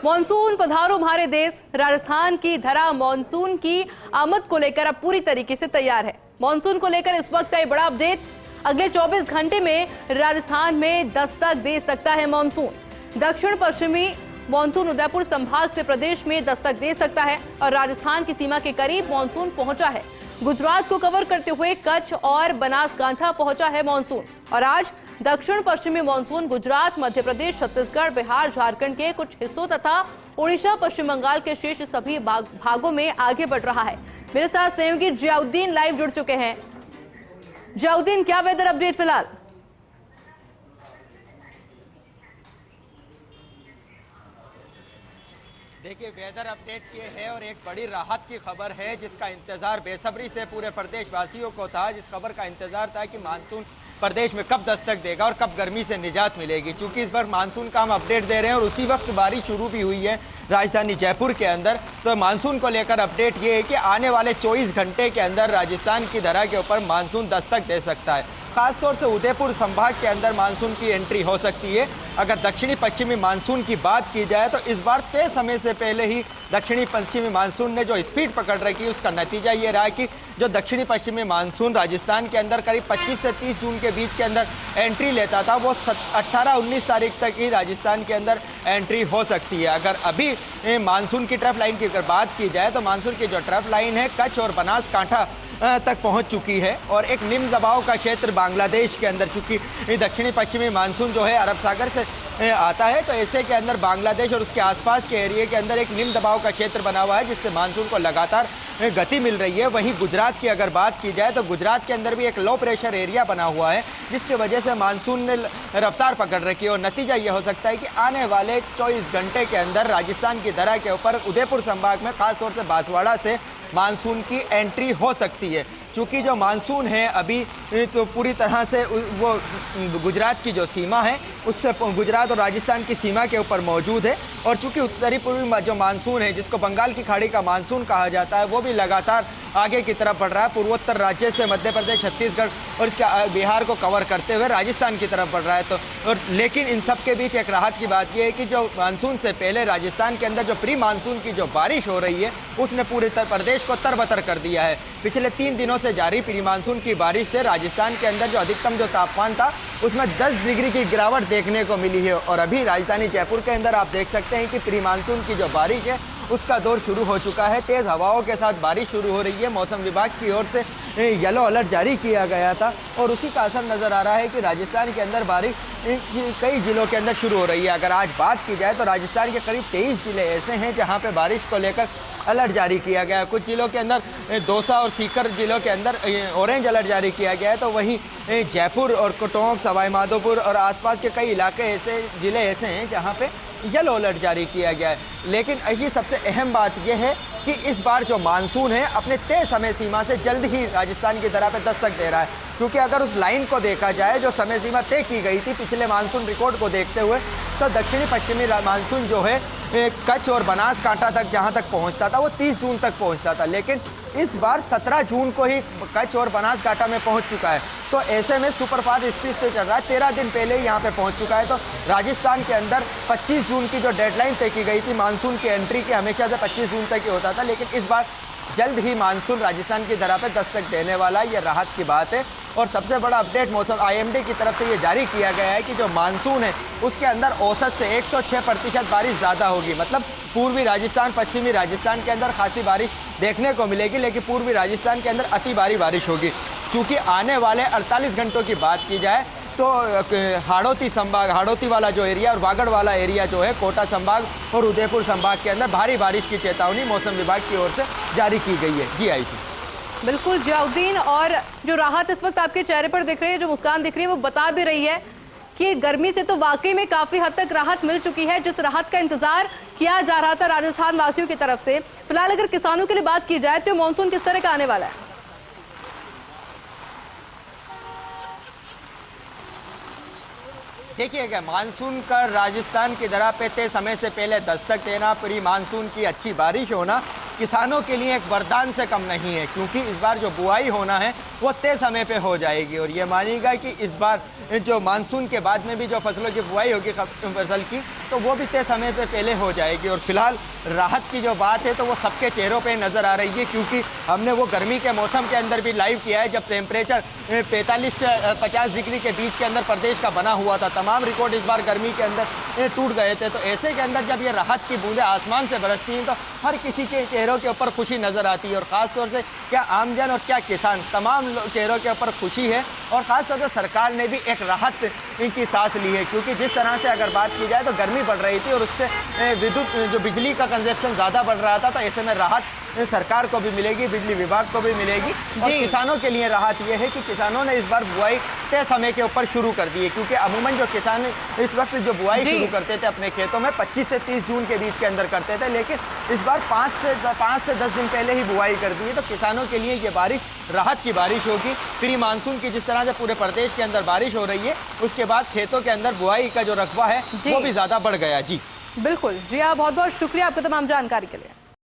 Monsoon पधारो हमारे देश। राजस्थान की धरा मॉनसून की आमद को लेकर अब पूरी तरीके से तैयार है। मॉनसून को लेकर इस वक्त का एक बड़ा अपडेट, अगले 24 घंटे में राजस्थान में दस्तक दे सकता है मॉनसून। दक्षिण पश्चिमी मॉनसून उदयपुर संभाग से प्रदेश में दस्तक दे सकता है और राजस्थान की सीमा के करीब मॉनसून पहुंचा है। गुजरात को कवर करते हुए कच्छ और बनासकांठा पहुंचा है मॉनसून और आज दक्षिण पश्चिमी मॉनसून गुजरात, मध्य प्रदेश, छत्तीसगढ़, बिहार, झारखंड के कुछ हिस्सों तथा ओडिशा, पश्चिम बंगाल के शेष सभी भागों में आगे बढ़ रहा है। मेरे साथ सहयोगी जियाउद्दीन लाइव जुड़ चुके हैं। जियाउद्दीन, क्या वेदर अपडेट फिलहाल? देखिए, वेदर अपडेट ये है और एक बड़ी राहत की खबर है जिसका इंतजार बेसब्री से पूरे प्रदेशवासियों को था। जिस खबर का इंतजार था कि मानसून प्रदेश में कब दस्तक देगा और कब गर्मी से निजात मिलेगी। चूंकि इस बार मानसून का हम अपडेट दे रहे हैं और उसी वक्त बारिश शुरू भी हुई है राजधानी जयपुर के अंदर। तो मानसून को लेकर अपडेट ये है कि आने वाले 24 घंटे के अंदर राजस्थान की धरा के ऊपर मानसून दस्तक दे सकता है। खासतौर से उदयपुर संभाग के अंदर मानसून की एंट्री हो सकती है। अगर दक्षिणी पश्चिमी मानसून की बात की जाए तो इस बार तय समय से पहले ही दक्षिणी पश्चिमी मानसून ने जो स्पीड पकड़ रखी, उसका नतीजा ये रहा कि जो दक्षिणी पश्चिमी मानसून राजस्थान के अंदर करीब 25 से 30 जून के बीच के अंदर एंट्री लेता था, वो 18-19 तारीख तक ही राजस्थान के अंदर एंट्री हो सकती है। अगर अभी मानसून की ट्रफ लाइन की अगर बात की जाए तो मानसून की जो ट्रफ लाइन है कच्छ और बनासकांठा तक पहुंच चुकी है और एक निम्न दबाव का क्षेत्र बांग्लादेश के अंदर, चूंकि दक्षिणी पश्चिमी मानसून जो है अरब सागर से आता है, तो ऐसे के अंदर बांग्लादेश और उसके आसपास के एरिया के अंदर एक निम्न दबाव का क्षेत्र बना हुआ है जिससे मानसून को लगातार गति मिल रही है। वहीं गुजरात की अगर बात की जाए तो गुजरात के अंदर भी एक लो प्रेशर एरिया बना हुआ है जिसकी वजह से मानसून ने रफ्तार पकड़ रखी है और नतीजा ये हो सकता है कि आने वाले 24 घंटे के अंदर राजस्थान की धरा के ऊपर उदयपुर संभाग में खासतौर से बांसवाड़ा से मानसून की एंट्री हो सकती है। चूँकि जो मानसून है अभी तो पूरी तरह से वो गुजरात की जो सीमा है उससे गुजरात और राजस्थान की सीमा के ऊपर मौजूद है और चूँकि उत्तरी पूर्वी जो मानसून है जिसको बंगाल की खाड़ी का मानसून कहा जाता है वो भी लगातार आगे की तरफ बढ़ रहा है। पूर्वोत्तर राज्य से मध्य प्रदेश, छत्तीसगढ़ और इसके बिहार को कवर करते हुए राजस्थान की तरफ बढ़ रहा है। तो और लेकिन इन सब के बीच एक राहत की बात यह है कि जो मानसून से पहले राजस्थान के अंदर जो प्री मानसून की जो बारिश हो रही है उसने पूरे प्रदेश को तरबतर कर दिया है। पिछले 3 दिनों से जारी प्री मानसून की बारिश से राजस्थान के अंदर जो अधिकतम जो तापमान था उसमें 10 डिग्री की गिरावट देखने को मिली है और अभी राजधानी जयपुर के अंदर आप देख सकते हैं कि प्री मानसून की जो बारिश है उसका दौर शुरू हो चुका है। तेज़ हवाओं के साथ बारिश शुरू हो रही है। मौसम विभाग की ओर से येलो अलर्ट जारी किया गया था और उसी का असर नज़र आ रहा है कि राजस्थान के अंदर बारिश कई जिलों के अंदर शुरू हो रही है। अगर आज बात की जाए तो राजस्थान के करीब 23 जिले ऐसे हैं जहाँ पे बारिश को लेकर अलर्ट जारी किया गया है। कुछ जिलों के अंदर दौसा और सीकर जिलों के अंदर ऑरेंज अलर्ट जारी किया गया है, तो वहीं जयपुर और टोंक, सवाई माधोपुर और आसपास के कई इलाके ऐसे जिले ऐसे हैं जहाँ पे येलो अलर्ट जारी किया गया है। लेकिन ये सबसे अहम बात यह है कि इस बार जो मानसून है अपने तय समय सीमा से जल्द ही राजस्थान की धरा पे दस्तक दे रहा है, क्योंकि अगर उस लाइन को देखा जाए जो समय सीमा तय की गई थी पिछले मानसून रिकॉर्ड को देखते हुए, तो दक्षिणी पश्चिमी मानसून जो है कच्छ और बनासकांठा तक जहां तक पहुंचता था वो 30 जून तक पहुंचता था, लेकिन इस बार 17 जून को ही कच्छ और बनासकांठा में पहुंच चुका है। तो ऐसे में सुपरफास्ट स्पीड से चल रहा है, 13 दिन पहले ही यहाँ पे पहुंच चुका है। तो राजस्थान के अंदर 25 जून की जो डेडलाइन तय की गई थी मानसून की एंट्री की, हमेशा से 25 जून तक ही होता था, लेकिन इस बार जल्द ही मानसून राजस्थान की धरा पर दस्तक देने वाला है, ये राहत की बात है। और सबसे बड़ा अपडेट मौसम IMD की तरफ से ये जारी किया गया है कि जो मानसून है उसके अंदर औसत से 106% बारिश ज़्यादा होगी। मतलब पूर्वी राजस्थान, पश्चिमी राजस्थान के अंदर खासी बारिश देखने को मिलेगी, लेकिन पूर्वी राजस्थान के अंदर अति भारी बारिश होगी। क्योंकि आने वाले 48 घंटों की बात की जाए तो हाड़ौती संभाग, हाड़ौती वाला जो एरिया और वागड़ वाला एरिया जो है कोटा संभाग और उदयपुर संभाग के अंदर भारी बारिश की चेतावनी मौसम विभाग की ओर से जारी की गई है। जी आयुषी। बिल्कुल जियाउद्दीन, और जो राहत इस वक्त आपके चेहरे पर दिख रही है, जो मुस्कान दिख रही है, वो बता भी रही है कि गर्मी से तो वाकई में काफी हद तक राहत मिल चुकी है। जिस राहत का इंतजार किया जा रहा था राजस्थान वासियों की तरफ से, फिलहाल अगर किसानों के लिए बात की जाए तो मानसून किस तरह का आने वाला है? देखिए क्या मानसून का राजस्थान की धरा पे तय समय से पहले दस्तक देना, प्री मानसून की अच्छी बारिश होना किसानों के लिए एक वरदान से कम नहीं है, क्योंकि इस बार जो बुआई होना है वो तय समय पे हो जाएगी। और ये मानिएगा कि इस बार जो मानसून के बाद में भी जो फसलों की बुआई होगी फसल की, तो वो भी तय समय पे पहले हो जाएगी। और फिलहाल राहत की जो बात है तो वो सबके चेहरों पे नज़र आ रही है, क्योंकि हमने वो गर्मी के मौसम के अंदर भी लाइव किया है जब टेम्परेचर 45 से 50 डिग्री के बीच के अंदर प्रदेश का बना हुआ था। तमाम रिकॉर्ड इस बार गर्मी के अंदर टूट गए थे। तो ऐसे के अंदर जब ये राहत की बूंदें आसमान से बरसती हैं तो हर किसी के चेहरों के ऊपर खुशी नज़र आती है। और ख़ासतौर से क्या आमजन और क्या किसान, तमाम चेहरों के ऊपर खुशी है। और ख़ासतौर से सरकार ने भी एक राहत इनकी सांस ली है, क्योंकि जिस तरह से अगर बात की जाए तो गर्मी बढ़ रही थी और उससे विद्युत जो बिजली का कंजप्शन ज़्यादा बढ़ रहा था। तो ऐसे में राहत सरकार को भी मिलेगी, बिजली विभाग को भी मिलेगी। और किसानों के लिए राहत ये है कि किसानों ने इस बार बुआई तय समय के ऊपर शुरू कर दी है, क्योंकि अमूमन जो किसान इस वक्त जो बुआई शुरू करते थे अपने खेतों में 25 से 30 जून के बीच के अंदर करते थे, लेकिन इस बार 5 से 10 दिन पहले ही बुआई कर दी है। तो किसानों के लिए ये बारिश राहत की बारिश होगी। प्री मानसून की जिस तरह से पूरे प्रदेश के अंदर बारिश हो रही है, उसके बाद खेतों के अंदर बुआई का जो रकबा है वो भी ज़्यादा बढ़ गया। जी बिल्कुल जी, आप बहुत बहुत शुक्रिया आपका तमाम जानकारी के लिए।